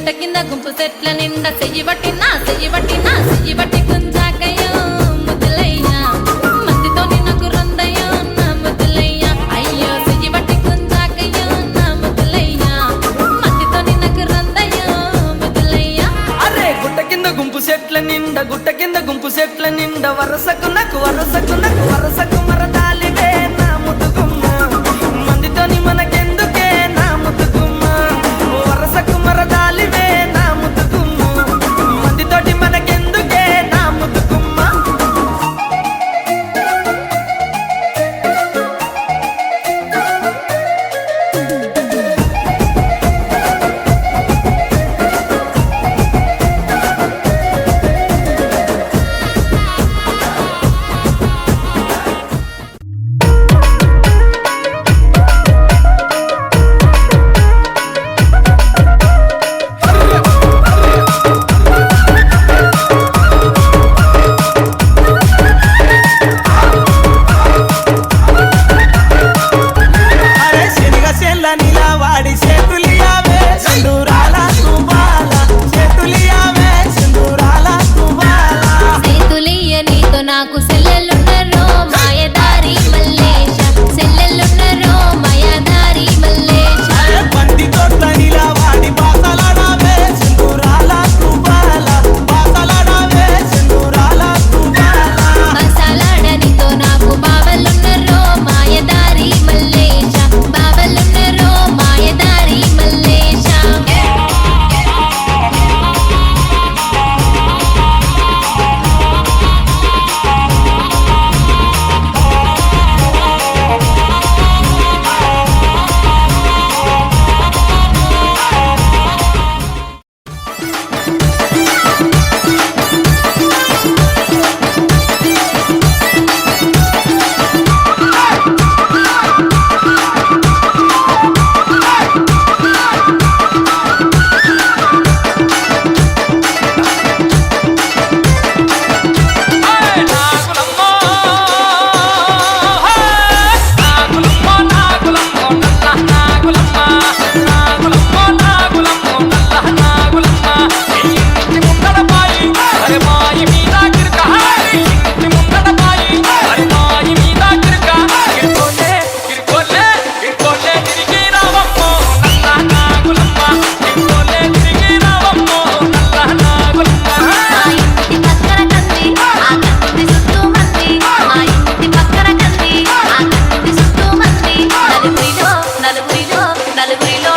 గుట్ట కింద గుంపు చెట్ల నిండా చెయ్యి బట్టి గుంజాకయ్యో ముద్దులయ్యా మత్తితోని నాకు రొందయ్యో నా ముద్దులయ్యా అయ్యో చెయ్యి బట్టి గుంజాకయ్యో నా ముద్దులయ్యా మత్తితోని నాకు రొందయ్యో ముద్దులయ్యా. అరే గుట్ట కింద గుంపు చెట్ల నిండా వరసకు మరదాలివే నా ముద్దుగుమ్మ మందితోని మనకెందుకే నా ముద్దుగుమ్మ వరసకు మరదాలివే నా ముద్దుగుమ్మ మందితోటి మనకెందుకే నా ముద్దుగుమ్మ. నాకు సెల్లెలున్నరో మాయదారి మల్లేశ సెల్లెలున్నరో మాయదారి మల్లేశ బంతి తోట నిలవాడి బాసలాడావే సింధూరాల తుబాల బాసలాడావే సింధూరాల తుబాల బాసలాడనితో నాకు బావలున్నరో మాయదారి మల్లేశ బావలున్నరో మాయదారి మల్లేశ. నలుగురిలో